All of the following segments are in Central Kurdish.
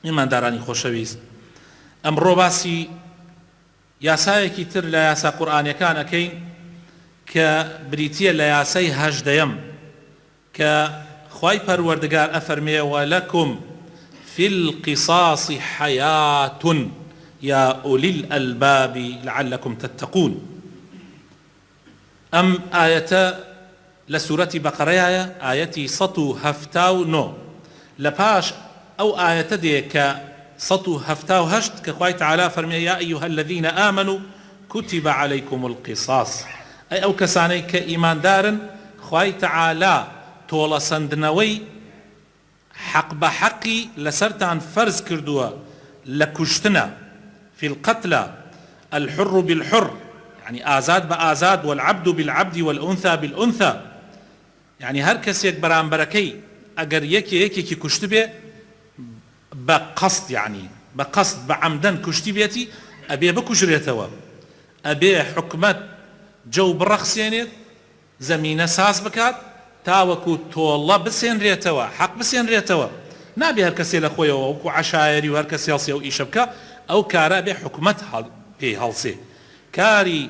میماندارانی خۆشەویست ئەمڕۆ باسی یاسایەکی تر لە یاسا قورئانیەکان ئەکەین کە بریتیە لە یاسای هەژدەیەم کە خوای پەروەردگار ئەفەرمێ وەلەکم في القصاص حياة يا أولي الألباب لعلكم تتقون أم آية لسورة بقرة آية سطو هفتاو نو لباش أو آية ديك سطو هفتاو هشت كخواي تعالى فرمي يا أيها الذين آمنوا كتب عليكم القصاص أي أو كساني كإيمان دارن خواي تعالى تولا سندنوي حق بحقي لسرتان فرز كردوا لكشتنا في القتلى الحر بالحر يعني آزاد بآزاد والعبد بالعبد والأنثى بالأنثى يعني هر كس يك برانبركي أجر يكي كشت به بقصد يعني بقصد بعمدن كشتي بيتي أبي بكشريتوا أبي حكمت جو برخصينيت زمينة ساس بكات تاوەکو تۆڵە بسێنرێتەوە حەق بسێنرێتەوە نابێ هەر کەسێ لە خۆیەوە وەکو عەشایری و هەر کەسێ هەڵسێ و ئیشە بکە ئەو کارە بێ حکومەت پێی هەڵسێ کاری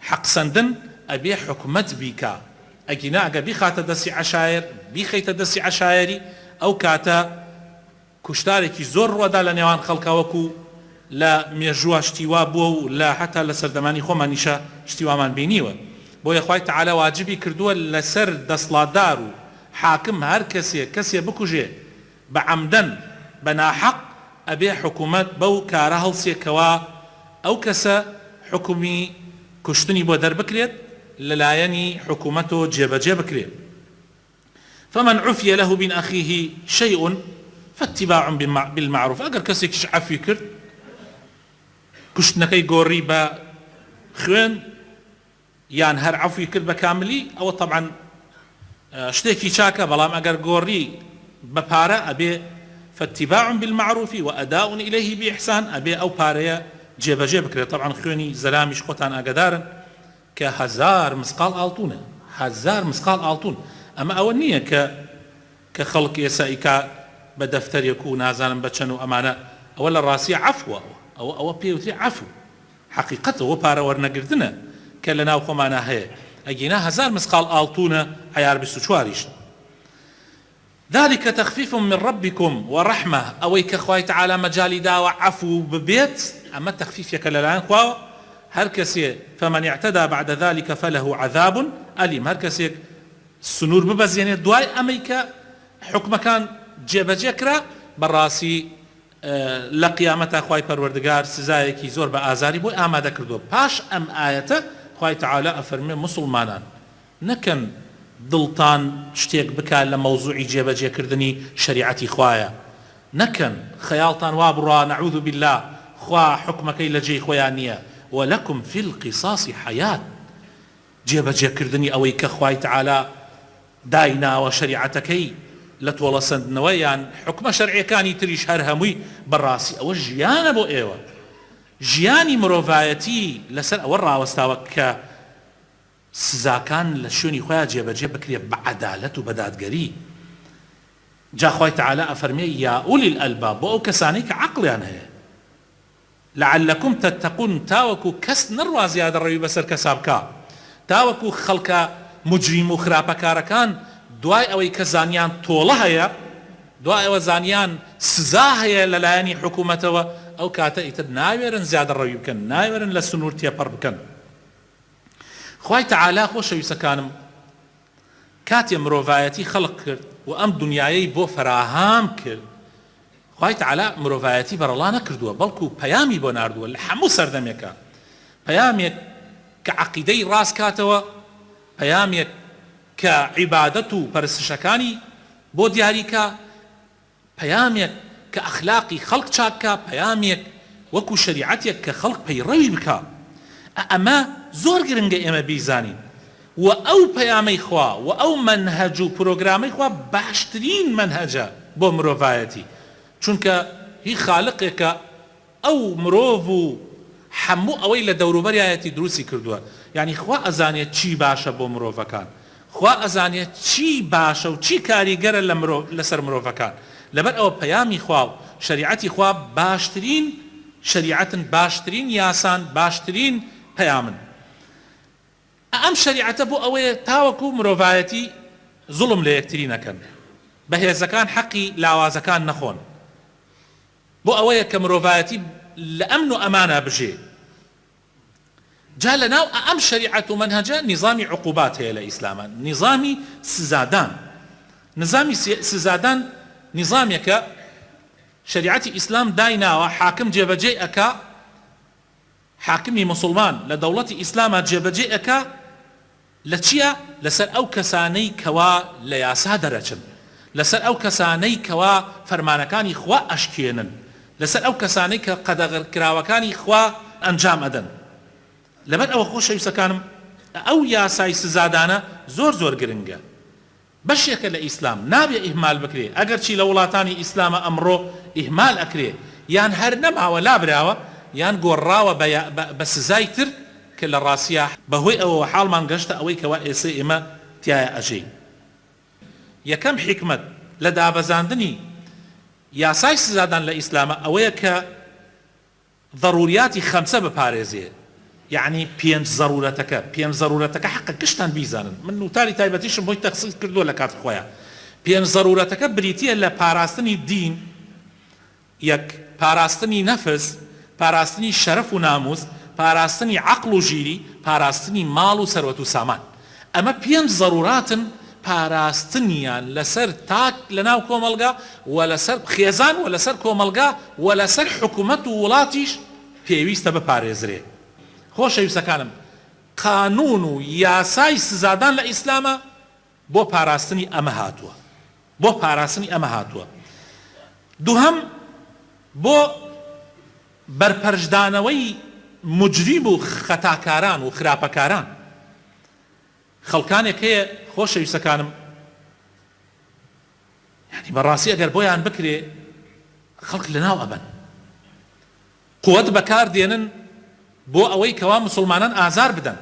حەقسەندن ئەبێ حکومەت بیکا ئەگینا ئەگە بیخاتە دەستی عەشایر بیخەیتە دەستی عەشایری ئەو کاتە کوشتارێکی زۆر ڕوەدا لە نێوان خەڵکا وەکو لە مێژووە شتیوا بووە و لە حتا لە سەردەمانی خۆمانیشە شتیوامان بینیوە بۆیە خوای تعالە واجبی کردووە لەسەر دەسڵاتدار و حاکم هەر کەسێ بکوژێ بە عەمدەن بە ناحەق ئەبێ حکومەت بەو کارە هەڵسێکەوە ئەو کەسە حکومی کوشتنی بۆ دەربکرێت لەلایەنی حکومەتۆ جێبەجێ بکرێت فمن عفي له من أخيه شيء فاتباع بالمعروف ئەگەر کەسێکیش عەفوی کرد کوشتنەکەی گۆڕی بە خوێن یان هەر عەفوی کرد بە کاملی ئەوە طبعا شتێکی چاکە بەڵام ئەگەر گۆڕی بە پارە ئەبێ فاتباع بالمعروف وأداء إليه بإحسان ئەبێ ئەو پارەیە جێبەجێ بکرێت طبعا خوێنی زەلامیش خۆتان ئاگادارن کە 1000 مسقال ئاڵتونە 1000 مسقال ئاڵتون ئەمە ئەوە نییە کە خەڵک ئێسا ئیکا بە دەفتەرێک و نازانم بە چەند و ئەمانە ئەوە لە ڕاستیە عەفوە ئەوە پێوتری عەفو حەقیقەتەوە پارە وەرنەگرتنە کە لە ناو خۆمانە هەیە ئەگینا 1000 مسقال ئاڵتونە عیار 24 ذلك تخفيف من ربكم ورحمة أوي كخواي تعالى مجالي داوى عفو ببيت أما التخفيف يكلا لان خواو هركسي فمن اعتدى بعد ذلك فله عذاب أليم هركسي السنور ببزيني دواي أميكا حكم كان جيب جكرا براسي لقيامة خواي پروردگار سزايكي زور بآزاري بو آماده كردو باش أم آياته خواي تعالى أفرمي مسلمانان نكن دڵتان شتێک بکە لە مەوزوعی جێبەجێکردنی شەریعەتی خوایە نەکەن خەیاڵتان وا بڕوا نەعوذ بالله خوا حکمەکەی لە جێی خۆیان نییە وەلەکم فی القیصاص حەیات جێبەجێکردنی ئەوەی کە خوای تعالی دایناوە شەریعەتەکەی لە تۆڵە سەندنەوە یان حکمە شەرعیەکانی تریش هەر هەمووی بەڕاستی ئەوە ژیانە بۆ ئێوە ژیانی مرۆڤایەتی لەسەر ئەوە ڕاوەستاوە کە سزاکان لە شوێنی خۆیان جێبەجێ بکرێ بە عەدالەت و بەدادگەری جا خوای تعالی ئەفەرمێ یا ئولی الئەلباب بۆ ئەو کەسانەی کە عەقڵیان هەیە لعلكم تتقون تاوەکو کەس نەڕوا زیادە ڕەوی بەسەر کەسا بکا تاوەکو خەڵکە مجریم و خراپەکارەکان دوای ئەوەی کە زانیان تۆڵە هەیە دوای ئەوە زانیان سزا هەیە لەلایەنی حکومەتەوە ئەو کاتە ئیتر ناوێرن زیادە ڕەوی بکەن ناوێرن لە سنوور تێپەڕ بکەن خوای تعالی خۆشەویستەکانم کاتێ مرۆڤایەتی خەڵق کرد و ئەم دنیایەی بۆ فراهام کرد خوای تعالی مرۆڤایەتی بەرەڵا نەکردووە بەڵکو پەیامی بۆ ناردووە لە هەموو سەردەمێکە پەیامێک کە عەقیدەی ڕاست کاتەوە پەیامێک کە عیبادەت و پەرستشەکانی بۆ دیاریکە پەیامێک کە ئەخلاقی خەڵک چاککە پەیامێک وەکو شەریعەتێک کە خەڵک پەیڕەوی بکە ئەمە زۆر گرنگە ئێمە بیزانین و ئەو پەیامەی خوا و ئەو مەنهەج و پرۆگرامەی خوا باشترین مەنهەجە بۆ مرۆڤایەتی چونکە هی خالقێکە ئەو مرۆڤ و هەموو ئەوەی لە دەوروبەریایەتی دروستی کردووە یعنی خوا ئەزانێت چی باشە بۆ مرۆڤەکان خوا ئەزانێت چی باشە و چی کاریگەرە لەسەر مرۆڤەکان لەبەر ئەوە پەیامی خوا و شریعەتی خوا باشترین شریعەتن، باشترین یاسان، باشترین پەیامن. ئەم شریعەتە بۆ ئەوەیە تاوەکو مرۆڤایەتی زوڵم لە یەکتری نەکەن، بەهێزەکان حەقی لاوازەکان نەخۆن، بۆ ئەوەیە کە مرۆڤایەتی لە ئەمن و ئەمانە بژێ. جا لەناو ئەم شریعەت و منهەجە نظامی عقوبات هەیە لە ئیسلامە، نظامی سزادان. نظامی سزادان نظامێکە شریعەتی ئیسلام دایناوە حاکم جێبەجێ ئەکا، حاکمی مسلمان لە دەوڵەتی ئیسلامە جێبەجێ ئەکا لە چییە؟ لەسەر ئەو کەسانەی کەوا لە یاسا دەرەچن، لەسەر ئەو کەسانەی کەوا فەرمانەکانی خوا ئەشکێنن، لەسەر ئەو کەسانەی کە قەدەغەکراوەکانی خوا ئەنجام ئەدەن. لەبەر ئەوە خۆشەویستەکانم ئەو یاسای سزادانە زۆر زۆر گرنگە، بەشێکە لە ئیسلام نابێ ئیهمال بکرێ. ئەگەر چی لە وڵاتانی ئیسلامە ئەمڕۆ ئیهمال ئەکرێ، یان هەر نەماوە لابراوە، یان گۆڕاوە بە سزای تر کە لە ڕاستیە بەهۆی ئەوەوە حاڵمان گەشتە ئەوەی کەوا ئێستا ئێمە تایە ئەژین. یەکەم حیکمەت لە دابەزاندنی یاسای سزادان لە ئیسلامە ئەوەیە کە ضروریاتی خەمسە بپارێزێ، یعنی پێنج ضرورەتەکە حەقە گشتان بیزانن. من وتاری تایبەتیشم بۆی تەخسیص کردووە لە کات خۆیان. پێنج ضرورەتەکە بریتیە لە پاراستنی دین، یەک پاراستنی نەفس، پاراستنی شەرەف و ناموس، پاراستنی عەقڵ و ژیری، پاراستنی ماڵ و سەروەت و سامان. ئەمە پێنج ضروراتن پاراستنیان لەسەر تاک لەناو کۆمەلگا و لەسەر خێزان و لەسەر کۆمەلگا و لەسەر حکوومەت و وڵاتیش پێویستە بپارێزرێ. خۆشەویستەکانم، قانون و یاسای سزادان لە ئیسلامە بۆ پاراستنی ئەمە هاتووە، بۆ پاراستنی ئەمە هاتووە. دووهەم بۆ بەرپەرشدانەوەی مجریم و خەتاکاران و خراپەکاران. خەڵکانێک هەیە خۆشەویستەکانم، یعنی بەڕاستی ئەگەر بۆیان بکرێ خەڵک لەناو ئەبەن، قووەت بەکار دێنن بۆ ئەوەی کەوا مسلمانان ئازار بدەن.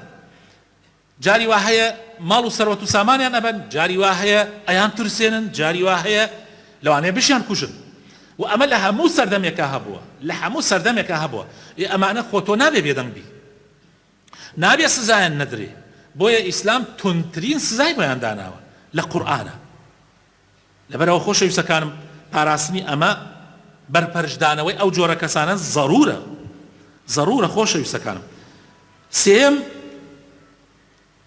جاری وا هەیە ماڵ و سەروەت و سامانیان ئەبەن، جاری وا هەیە ئەیان ترسێنن، جاری وا هەیە لەوانەیە بشیان کوژن. و ئەمە لە هەموو سەردەمێکە هەبووە، لە هەموو سەردەمێکە هەبووە. ئەمانە خۆ تۆ نابێ بێدەنگ بی، نابێ سزایان نەدرێ. بۆیە ئیسلام تونترین سزای بۆیان داناوە لە قورئانە. لەبەرەوە خۆشەویستەکانم، پاراستنی ئەمە بەرپەرشدانەوەی ئەو جۆرە کەسانە ضرورە خۆشەویستەکانم. سێم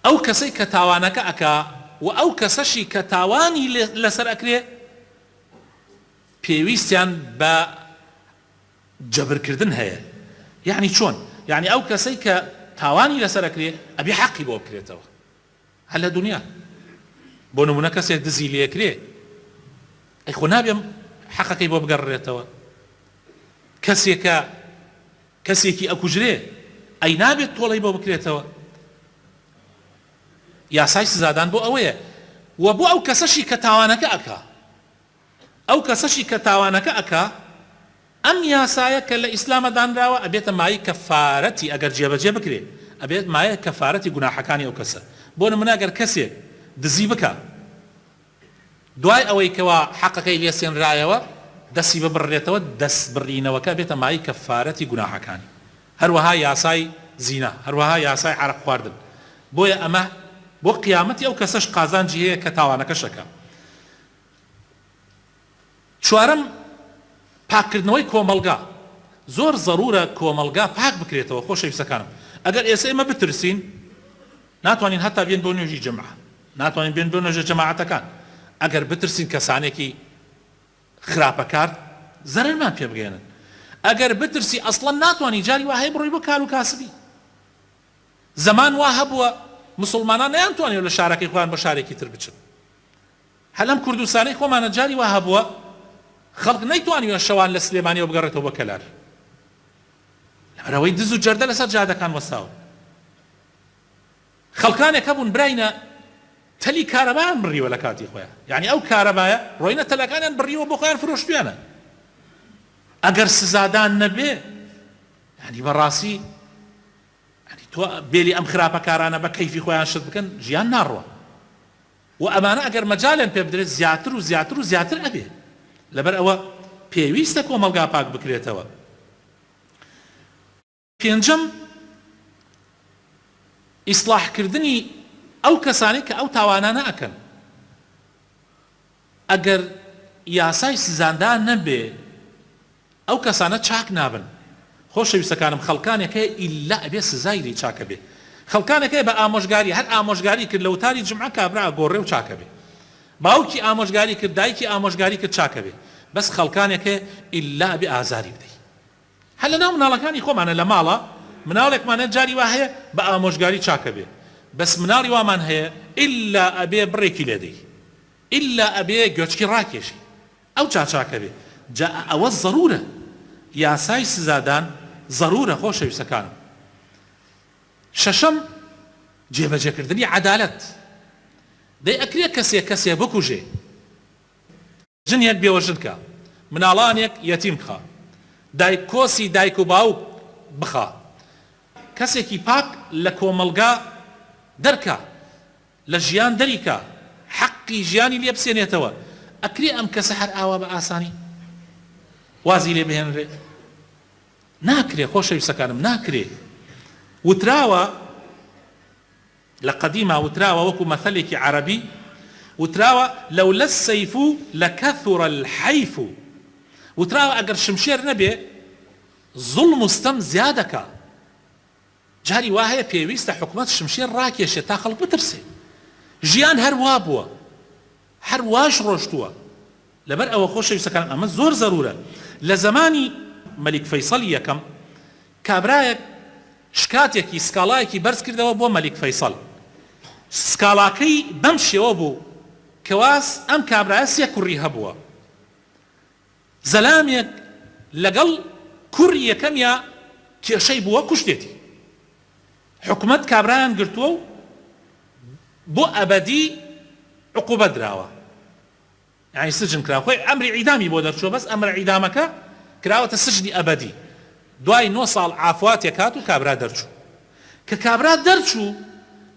ئەو کەسەی کە تاوانەکە ئەکا و ئەو کەسەشی کە تاوانی لەسەر ئەکرێ پێویستیان بە جەبرکردن هەیە. یعنی چۆن؟ یعنی ئەو کەسەی کە تاوانی لەسەر ئەکرێ ئەبێ حەقی بۆ بکرێتەوە هەر لە دنیا. بۆ نمونە کەسێک دزی لێکرێ، ئەی خۆ نابێم حەقەکەی بۆ بگەڕێتەوە. کەسێکی ئەکوژرێ، ئەی نابێت تۆڵەی بۆ بکرێتەوە. یاسای سزادان بۆ ئەوەیە. و بۆ ئەو کەسەشی کە تاوانەکە ئەکا، ئەو کەسەشی کە تاوانەکە ئەکا، ئەم یاسایە کە لە ئیسلامە دانراوە ئەبێتە مای کەفارەتی، ئەگەر جێبەجێ بکرێ ئەبێت مایە کەفارەتی گوناحەکانی ئەو کەسە. بۆ نمونە ئەگەر کەسێک دزی بکە، دوای ئەوەی کەوا حەقەکەی لێسێنرایەوە دەستی ببڕێتەوە، دەست بڕینەوەکە بێتە مای کەفارەتی گوناحەکانی. هەروەها یاسای زینا، هەروەها یاسای عەرق خواردن. بۆیە ئەمە بۆ قیامەتی ئەو کەسەش قازانجی هەیە کە تاوانەکەشەکە. چوارەم پاکردنەوەی کۆمەلگا. زۆر ضرورە کۆمەلگا پاک بکرێتەوە خۆشەویستەکانم. ئەگەر ئێستا ئێمە بترسین ناتوانین هەتا بێن بۆ نوێژی جەماعە، ناتوانین بێن بۆ نوێژە جەماعەتەکان. ئەگەر بترسین کەسانێکی خراپەکار زەرەرمان پێ بگەێنن. ئەگەر بترسی ئەسڵەن ناتوانی، جاری وا هەیە بڕۆی بۆ کار و کاسبی. زەمان وا هەبووە مسلمانان نەیانتوانێت لە شارەکەی خۆیان بە شارێکی تر بچن. هەلەم کوردستانەی خۆمانە جاری وا هەبووە خەڵک نەیتوانیوە شەوان لە سلێمانیەوە بگەڕێتەوە بە کەلار، لەبەرەوەی دز و جەردە لەسەر جادەکان وەستاوە. خەڵکانێک هەبوون براینە تەلی کارەبایان بڕیوە لە کاتی خۆیان، یعنی ئەو کارەبایە ڕۆینە تەلەکانیان بڕیوە بۆ خۆیان فرۆشتویانە. ئەگەر سزادان نەبێ، یعنی بەڕاستی تۆ بێلی ئەم خراپەکارانە بە کەیفی خۆیان شت بکەن ژیان ناڕوە. و ئەمانە ئەگەر مەجالیان پێ بدرێت زیاتر و زیاتر و زیاتر ئەبێ. لەبەر ئەوە پێویستە کۆمەلگا پاک بکرێتەوە. پێنجەم ئیسلاحکردنی ئەو کەسانی کە ئەو تاوانانە ئەکەن. ئەگەر یاسای سزاندان نەبێ ئەو کەسانە چاک نابن. خۆشەویستەکانم خەڵکانێکەیە ئیلا ئەبێ سزای لێ چاکە بێ. خەڵکانێکەیە بە ئامۆژگاری هەر ئامۆژگاری کرد لە وتاری جمعە کابرا ئەگۆڕێ و چاکە بێ. باوکی ئامۆژگاری کرد دایکی ئامۆژگاری کرد چاکە بێ. بەس خەڵکانێکەیە ئیلا ئەبێ ئازاری بدەی. هەر لەناو مناڵەکانی خۆمانە لە ماڵە مناڵێکمانە جاری وا هەیە بە ئامۆژگاری چاکە بێ. بەس مناڵی وامان هەیە ئیلا ئەبێ بڕێکی لێدەی. ئیلا ئەبێ گوێچکی ڕاکێشی. ئەو چاچاکە بێ. جا ئەوە ضرورە. یاسای سزادان ضرورە خۆشەویستەکانم. شەشەم جێبەجێکردنی عەدالەت. دەی ئەکرێ کەسێ بکوژێ. ژنێک بێوەژن کە، مناڵانێک یەتیم بخا، دایک کۆسی دایک و باوک بخا، کەسێکی پاک لە کۆمەلگا دەرکە، لە ژیان دەریکە، حەقی ژیانی لێ بسێنێتەوە. ئەکرێ ئەم کەسە هەر ئاوا بە ئاسانی وازی لێ بهێنرێ؟ ناکرێ خۆشەویستەکانم، ناکرێ. وتراوە لە قەدیما وتراوە وەکو مەثەلێکی عەرەبی وتراوە لەولە السەیف لەکەثوڕە الحەیف. وتراوە ئەگەر شمشێر نەبێ زوڵم و ستەم زیادەکە. جاری وا هەیە پێویستە حکومەت شمشێر ڕاکێشێت تا خەڵک بترسێ. ژیان هەروا بووە، هەرواش ڕۆشتووە. لەبەر ئەوە خۆشەویستەکان ئەمە زۆر زەرورە. لە زمانی مەلیک فەیسەڵی یەکەم کابرایەک شکاتێکی سکاڵایەکی بەرز کردەوە بۆ مەلیک فەیسەڵ. سکاڵاکەی بەم شێوە بوو کەواز ئەم کابرایە سێ کوڕی هەبووە. زەلامێک لەگەڵ کوڕی یەکەمیا کێشەی بووە کوشتێتی. حکومەت کابرایان گرتووە و بۆ ئەبەدی عقوبە دراوە. یعنی سجن کرا. خۆی ئەمری عیدامی بۆ دەرچووە، بەس ئەمر عیدامەکە کراوەتە سجنی ئەبەدی. دوای 9 ساڵ عافواتێک هات و کابرا دەرچوو. کە کابرا دەرچوو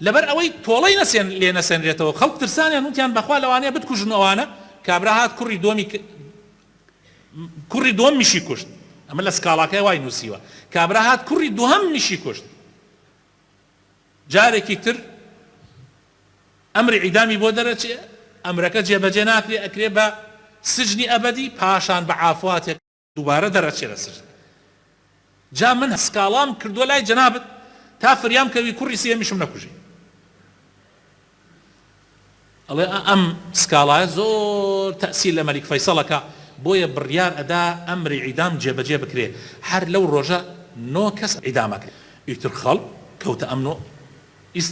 لەبەر ئەوەی تۆڵەی لێ نەسێنرێتەوە، خەڵک ترسانیان وتیان بەخوا لەوانەیە بتکوژن ئەوانە. کابرا هات کوڕی دووەم میشی کوشت. ئەمە لە سکاڵاکەی وای نووسیوە. کابرا هات کوڕی دووهەم میشی کوشت. جارێکی تر ئەمری عیدامی بۆ دەرەچێ، ئەمرەکە جێبەجێ ناکرێ، ئەکرێ بە سجنی ئەبەدی، پاشان بە عافواتێک دووبارە دەرەچێ لە سجن. جا من سکاڵام کردووە لای جەنابەت تا فریام کەوی کوڕی سێمیشم نەکوژی. ئەڵێ ئەم سکاڵایە زۆر تەئسیر لە مەلیک فەیسەڵەکە، بۆیە بڕیار ئەدا ئەمری عیدام جێبەجێ بکرێ. هەر لەو ڕۆژە 9 کەس عیدامەکرێ. ئیتر خەڵک کەوتە ئەمنۆ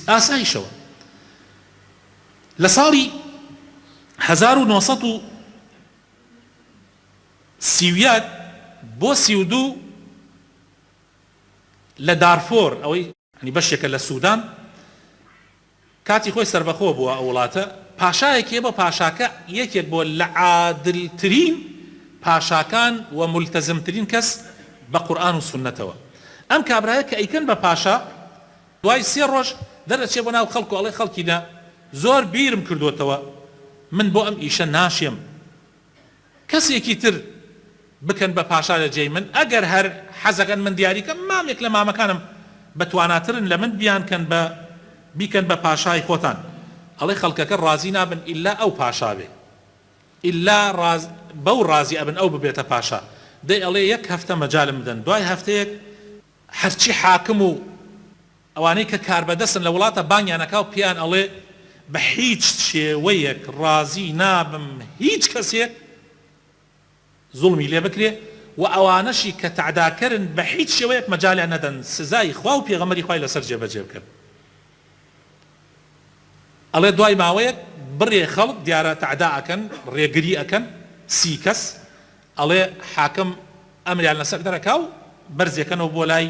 ئاسایشەوە. لە ساڵی 1930 بۆ 32 لە دارفۆر، ئەوەی ینی بەشێکە لە سوودان، کاتی خۆی سەربەخۆ بووە ئەو وڵاتە، پاشایەکی بە پاشاکە یەکێک بۆ لە عادلترین پاشاکان و ملتەزمترین کەس بە قورئان و سونەتەوە. ئەم کابرایە کە ئەیکەن بە پاشا، دوای 3 ڕۆژ دەرەچێ بۆ ناو خەڵک و ئەڵێ خەڵکینە زۆر بیرم کردوتەوە، من بۆ ئەم ئیشە ناشێم، کەسێکی تر بکەن بە پاشا لە جێی من، ئەگەر هەر حەزەکەن من دیاریکەم مامێک لە مامەکانم بەتواناترن لە من بیانکەن بیکەن بە پاشای خۆتان. ئەڵێ خەڵکەکە ڕازی نابن ئیلا ئەو پاشا بێ، ئیلا بەو ڕازی ئەبن ئەو ببێتە پاشا. دەی ئەڵێ 1 هەفتە مەجالم بدەن. دوای هەفتەیەک هەرچی حاکم و ئەوانەی کە کاربەدەستن لە وڵاتە بانگیانەکا و پیان ئەڵێ بە هیچ شێوەیەک ڕازی نابم هیچ کەسێک زوڵمی لێ بکرێ و ئەوانەشی کە تعداکەرن بە هیچ شێوەیەک مەجالیان نەدەن سزای خوا و پێغەمبەری خوای لەسەر جێبەجێ بکەن. ئەڵێ دوای ماوەیەک بڕێ خەڵک دیارە تعدا ئەکەن، ڕێگری ئەکەن 30 کەس. ئەڵێ حاکم ئەمریان لەسەر دەرەکا و بەرزێکەنەوە بۆ لای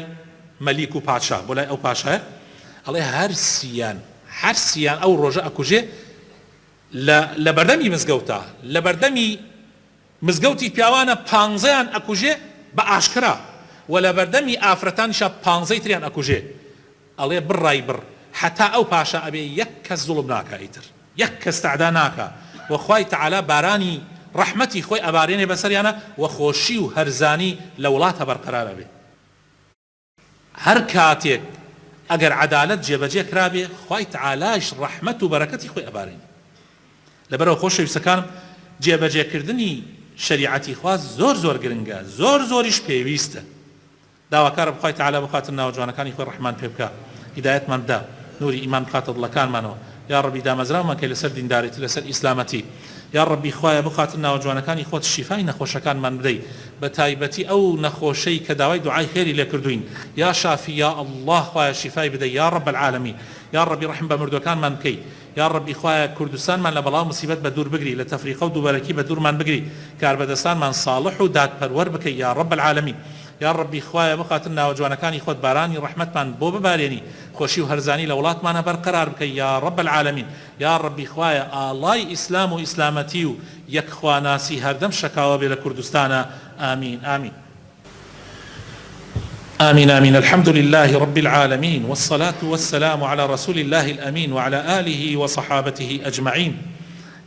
مەلیک و پادشا، بۆ لای ئەو پاشایە. ئەڵێ هەرسیان ئەو ڕۆژە ئەکوژێ لە بەردەمی مزگەوتە، لە بەردەمی مزگەوتی پیاوانە 15یان ئەکوژێ بە ئاشکرا و لە بەردەمی ئافرەتانیشە 15 تریان ئەکوژێ. ئەڵێ بڕای بڕ حتا ئەو پاشا ئەبێ 1 کەس زوڵم ناکە، ئیتر 1 کەس تعدا ناکە. وەخوای تەعالا بارانی ڕەحمەتی خۆی ئەبارێنێ بەسەریانە و خۆشی و هەرزانی لە وڵاتە بەرقەرارە بێ. هەر کاتێک ئەگەر عەدالەت جێبەجێ کرابێ خوای تەعالایش ڕەحمەت و بەرەکەتی خۆی ئەبارێنێ. لەبەرەوە خۆشەویستەکانم جێبەجێکردنی شریعەتی خوا زۆر گرنگە، زۆریش پێویستە. داواکارە بخوای تەعالا بخاتن ناو جوانەکانی خۆی ڕەحمان پێ بکە، هیدایەتمان بدا، نوری ئیمان بخاتە دڵەکانمانەوە. یا ڕەبی دامەزراومان کە لەسەر دینداریەتی لەسەر ئیسلامەتی. یا ڕەبی خوایە بخاتن ناو جوانەکانی خۆت شیفای نەخۆشەکانمان بدەی، بە تایبەتی ئەو نەخۆشەی کە داوای دوعای خێری لێ کردوین. یا شافی یا الله خوایە شیفای بدەی یا ڕەب العالەمین. یا ڕەبی ڕەحم بە مردوەکانمان بکەی. یا ڕەبی خوایە کوردستانمان لە بەڵاو مصیبەت بە دوور بگری، لە تەفریقە و دووبەرەکی بە دوورمان بگری، کاربەدەستانمان ساڵح و دادپەروەر بکەی یا ڕەب العالەمین. یا ڕەبی خوایە بخاتن ناو جوانەکانی خۆت بارانی ڕەحمەتمان بۆ ببارێنی، خۆشی و هەرزانی لە وڵاتمانە بەرقەرار بکەی یا ڕەب العالەمین. یا ڕەبی خوایە ئاڵای ئیسلام و ئیسلامەتی و یەکخواناسی هەردەم شەکاوە بێ لە کوردستانە. آمین آمین. آمين آمين. الحمد لله رب العالمين والصلاة والسلام على رسول الله الأمين وعلى آله وصحابته أجمعين.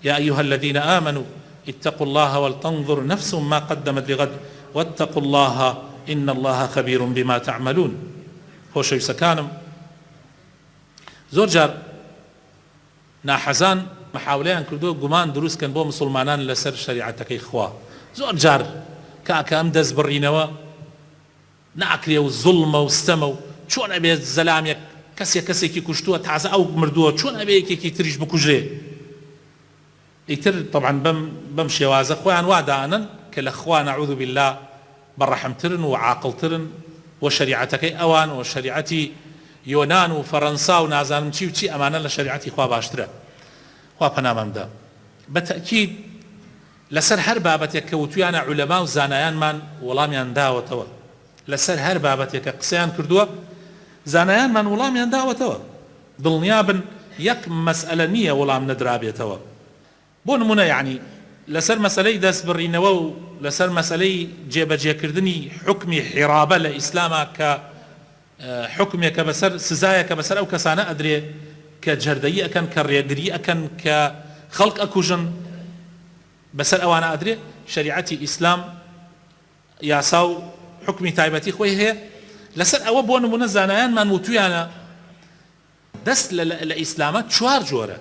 يا أيها الذين آمنوا اتقوا الله ولتنظر نفس ما قدمت لغد واتقوا الله إن الله خبير بما تعملون. خۆشەویستەکانم زۆر جار ناحەزان محاولەیان کردووە گومان دروستکەن بۆ مسلمانان لەسەر شەریعەتەکەی خوا. زۆر جار کاکە ئەم دەست بڕینەوە ناکرێ و زوڵمە و ستەمە و چۆن ئەبێت زەلامێک کەسێکی کوشتووە تازە ئەو مردووە چۆن ئەبێ یەکێکی تریش بکوژرێ. ئیتر طبعا بەم شێوازە خۆیان وادانن کە لە خوا نەعوذ بالله بەڕەحمترن و عاقڵترن و شریعەتەکەی ئەوان و شریعەتی یۆنان و فەڕەنسا و نازانم چی و چی ئەمانە لە شریعەتی خوا باشترە. خوا پەنامەمدا. بەتەکید لەسەر هەر بابەتێک کە وتویانە عولەما و زانایانمان وەڵامیان داوەتەوە، لەسەر هەر بابەتێکە قسەیان کردووە زانایانمان وەڵامیان داوەتەوە. دڵنیا بن یەک مەسئلە نییە وەڵام نەدرابێتەوە. بۆ نمونە یعنی لەسەر مەسەلەی دەست بڕینەوە و لەسەر مەسەلەی جێبەجێکردنی حکمی حیرابە لە ئیسلامە کە حکمێکە بەسەر سزایەکە بەسەر ئەو کەسانە ئەدرێ کە جەردەیی ئەکەن، کە ڕێگری ئەکەن، کە خەڵک ئەکوژن، بەسەر ئەوانە ئەدرێ. شریعەتی ئیسلام یاسا و حکمی تایبەتی خۆی هەیە. لەسەر ئەوە بۆ نمونە زانایانمان وتویانە دەست لە ئیسلامە چوار جۆرە.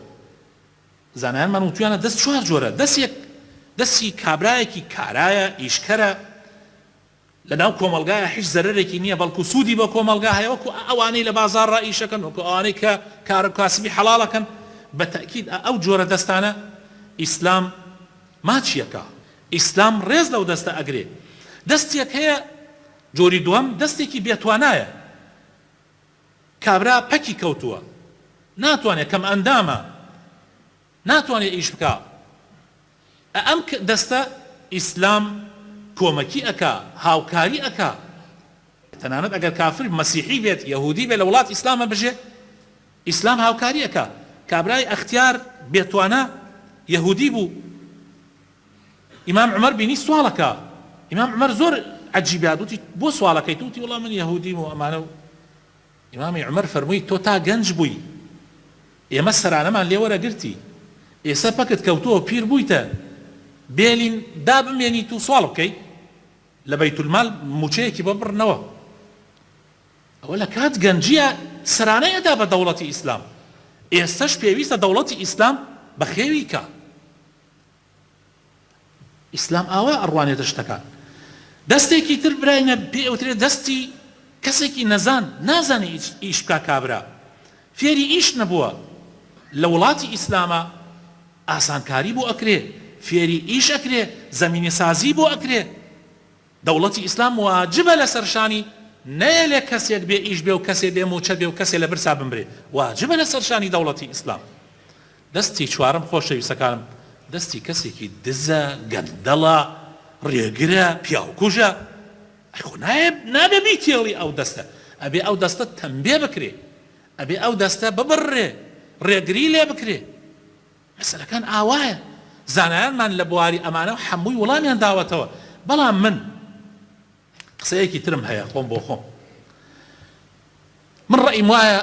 زانایانمان وتویانە دەست چوار جۆرە. دەستی کابرایەکی کارایە ئیشکەرە لەناو کۆمەلگایە هیچ زەرەرێکی نییە بەڵکو سوودی بۆ کۆمەلگا هەیە، وەکو ئەوانەی لە بازاڕ ئیشەکەن، وەکو ئەوانەی کە کار و کاسبی حەڵاڵەکەن. بە تەکید ئەو جۆرە دەستانە ئیسلام ماچیەکە، ئیسلام ڕێز لەو دەستە ئەگرێ. دەستێک هەیە جۆری دووەم دەستێکی بێتوانایە، کابرا پەکی کەوتووە، ناتوانێت، کەم ئەندامە، ناتوانێت ئیش بکە. ئەم دەستە ئیسلام کۆمەکی ئەکا، هاوکاری ئەکا. تەنانەت ئەگەر کافر مەسیحی بێت، یەهودی بێت، لە وڵات ئیسلامە بژێ، ئیسلام هاوکاری ئەکا. کابرای ئەختیار بێتوانە یەهودی بوو، ئیمام عومەر بینی سوالەکە. ئیمام عومەر زۆر عەجیبە، وتی بۆ سوالەکەیت؟ وتی وەڵام من یەهودیم و ئەمانە. و ئیمامی عومەر فەرمووی تۆ تا گەنج بووی، ئێمە سەرانەمان لێ وەرەگرتی، ئێستا پەکت کەوتووە پیر بوویتە، بێلین دابمێنیت و سوال بکەیت لە بەیتولمال موچەیەکی بۆ بڕنەوە. ئەوە لە کات گەنجیە سەرانەیەدا بە دەوڵەتی ئیسلام. ئێستاش پێویستە دەوڵەتی ئیسلام بەخێوی کە. ئیسلام ئاوا ئەڕوانێتە شتەکان. دەستێکی تر براینە پێوترێت دەستی کەسێکی نەزان، نازانێت ئیش بکا کابرا، فێری ئیش نەبووە. لە وڵاتی ئیسلامە ئاسانکاری بۆ ئەکرێ، فێری ئیش ئەکرێ، زەمینە سازی بۆ ئەکرێ. دەوڵەتی ئیسلام واجبە لە سەرشانی نەیە لێ کەسێک بێ ئیش بێ و کەسێ بێ موچە بێ و کەسێ لە برسا بمرێ، واجبە لە سەرشانی دەوڵەتی ئیسلام. دەستی چوارم خۆشەویستەکانم دەستی کەسێکی دزە، گەندەڵە، ڕێگرە، پیاوکوژە. ئەخۆ نابێ بیتێڵی ئەو دەستە، ئەبێ ئەو دەستە تەمبێ بکرێ، ئەبێ ئەو دەستە ببڕێ، ڕێگری لێ بکرێ. مەسەلەکان ئاوایە. زانایانمان لە بواری ئەمانە هەمووی وەڵامیان داوەتەوە. بەڵام من قسەیەکی ترم هەیە خۆم بۆ خۆم. من ڕەئیم وایە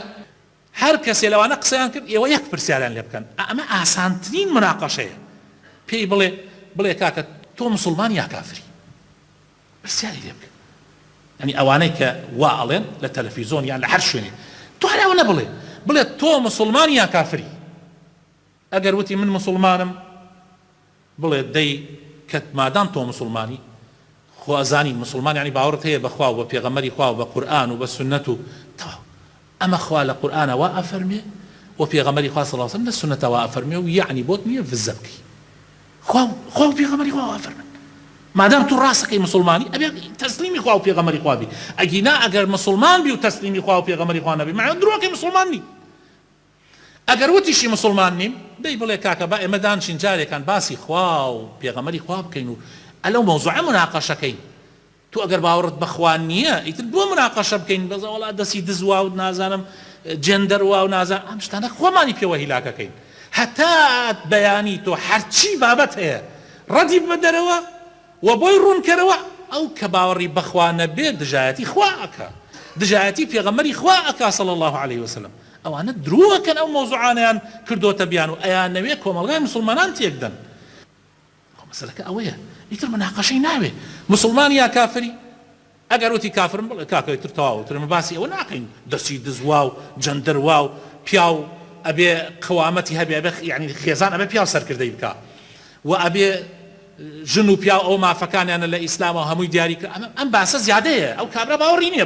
هەر کەسێ لەوانە قسەیان کرد ئێوە یەک پرسیاریان لێ بکەن. ئەمە ئاسانترین مناقەشەیە. پێی بڵێ بڵێ کاکە تۆ مسلمان یا کافری پرسیاری لێ بکە ینی ئەوانەی کە وا ئەڵێن لە تەلەڤیزۆن یان لە هەر شوێنێ تۆ هەراوە نەبڵێ بڵێ تۆ مسلمان یا کافری ئەگەر وتی من مسلمانم بڵێ دەی کە مادام تۆ مسلمانی خۆ ئەزانی مسلمان یعنی باوەڕت هەیە بەخوا و بە پێغەمبەری خوا و بە قورئان و بە سنەت و تەواو ئەمە خوا لە قورئانە وا ئەفەرمێ و پێغەمبەری خوا صلی الله علیه و سلم لە سنەتە وا ئەفەرمێ و یعنی بۆت نییە فزە بکەی خوا و پێغەمبەری خوا ئەفەرمێن مادام تو ڕاستەکەی مسلمانی ئەبێ تەسلیمی خوا و پێغەمبەری خوا بی ئەگینا ئەگەر مسلمان بی و تەسلیمی خوا و پێغەمبەری خوا نەبی معنی درۆکەی مسلمان نی ئەگەر وتیشی مسلمان نیم دەی بڵێ کاکە با ئێمە دانشین جارێکان باسی خوا و پێغەمبەری خوا بکەین و ئەلەو مەوزوعە مناقەشەکەین تو ئەگەر باوەڕت بەخوا نییە ئیتر بۆ مناقەشە بکەین بەزە وەڵا دەستی دزوا و نازانم جێندەر وا و نازانم ئەم شتانە خۆمانی پێوە هیلاکەکەین هەتا بەیانی تۆ هەرچی بابەت هەیە ڕەدی بەدەرەوە و بۆی ڕوونکەرەوە ئەو کە باوەڕی بەخوا نەبێت دژایەتی خوا ئەکا دژایەتی پێغەمبەری خوا ئەکا صلی الله عليه وسلم ئەوانە درۆکەن ئەو مەوزوعانیان کردوتە بیان و ئەیان نەوێ کۆمەڵگای مسلمانان تێکدەن مەسەلەکە ئەوەیە ئیتر مناقەشەی ناوێ مسلمان یا کافری ئەگەر وتی کافرم بڵێ کاکە ئیتر تەواو تر باسی ئەوە ناکەین دەستی دزوا و جەندەر وا و پیا و ئەبێ قەوامەتی هەبێ ئەبێ یعنی خێزان ئەبێ پیا و سەرکردەی بکا و ئەبێ ژن و پیا ئەو مافەکانیانە لە ئیسلامەوە هەمووی دیاری کرد ئەم باسە زیادەیە ئەو کابرا باوەڕی نییە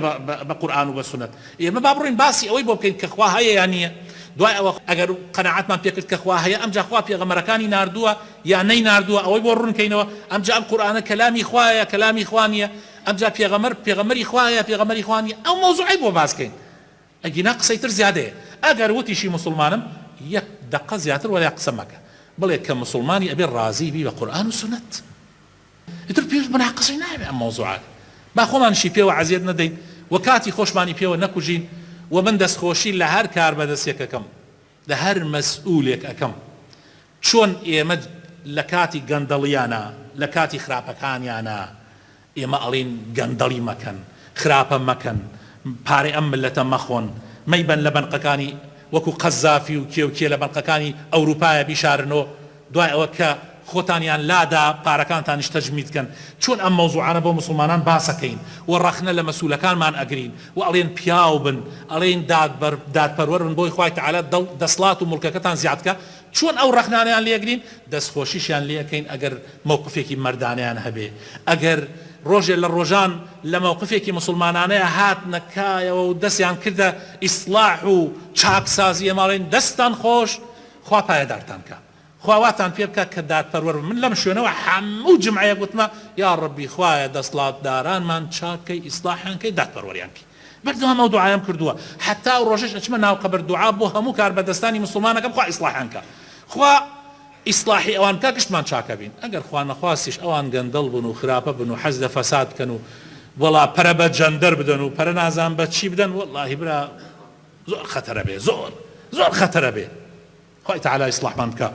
بە قورئان و بە سنەت ئێمە با بڕۆین باسی ئەوەی بۆ بکەین کە خوا هەیە یان نییە دوای ئەوە ئەگەر قەناعەتمان پێکرد کە خوا هەیە ئەمجا خوا پێغەمبەرەکانی ناردووە یا نەی ناردووە ئەوەی بۆ ڕوونکەینەوە ئەمجا ئەم قورئانە کەلامی خوایە کەلامی خوا نییە ئەمجا پێغەمبەری خوایە پێغەمبەری خوا نییە ئەو مەوزوعی بۆ باسکەین ئەگینا قسەی تر زیادەیە ئەگەر وتیشی مسلمانم یەک دقە زیاتر وەلا قسە مەکە بڵێ کە مسلمانی ئەبێ ڕازی بی بە قورئان و سنەت ئیتر پێش مناقەشەی نابێ ئەم مەوزوعات با خۆمانشی پێوە عەزیەت نەدەین و کاتی خۆشمانی پێوە نەکوژین و من دەستخۆشی لە هەر کار بەدەستێک ئەەکەم لە هەر مەسئولێک ئەەکەم چۆن ئێمە لە کاتی گەندەڵیانە لە کاتی خراپەکانیانە ئێمە ئەڵێن گەندەڵی مەکەن خراپە مەکەن پارەی ئەم ملەتە مەخۆن مەیبەن لە بەنقەکانی وەکو قەزافی و کێ لە بەنقەکانی ئەوروپایە بیشارنەوە دوای ئەوە کە خۆتانیان لادا پارەکانتانیش تەجمید بکەن چۆن ئەم مەوزوعانە بۆ مسلمانان باسەکەین و ڕەخنە لە مەسئولەکانمان ئەگرین و ئەڵێن پیاو بن ئەڵێن دادپەروەر بن بۆی خوای تەعالا دەسڵات و مڵکەکەتان زیادکە چۆن ئەو ڕەخنانیان لێگرین دەستخۆشیشیان لێەکەین ئەگەر موقفێکی مەردانیان هەبێ ئەگەر ڕۆژێ لە ڕۆژان لە موقفێکی مسلمانانەیە هات نەکایەوە و دەستیان کردە ئیسلاح و چاکسازی ئەماڵێن دەستان خۆش خوا پایەدارتان کە خواواتان پێ بکە کە دادپەروەر من لەم شوێنەوە هەموو جمعەیە گوتمە یا ڕەبی خوایە دەسڵاتدارانمان چاکەی ئیسلاحیانکەی دادپەروەریانکەی بەردەوام ئەو دوعایم کردووە حتا و ڕۆژێش ئەچمە ناو قەبر دوعا بۆ هەموو کار بەدەستانی مسلمانەکەم خوا ئیسلاحیان کە خوا ئیسلاحی ئەوان کە گشتمان چاکە بین ئەگەر خوا نەخواستیش ئەوان گەندەڵ بن و خراپە بن و حەز لە فەساد بکەن و وەڵا پەرە بە جەندەر بدەن و پەرە نازان بە چی بدەن وەڵاهی برا زۆر خەتەرە بێ زۆر خەتەرە بێ خوای تەعالا ئیسلاحمان بکە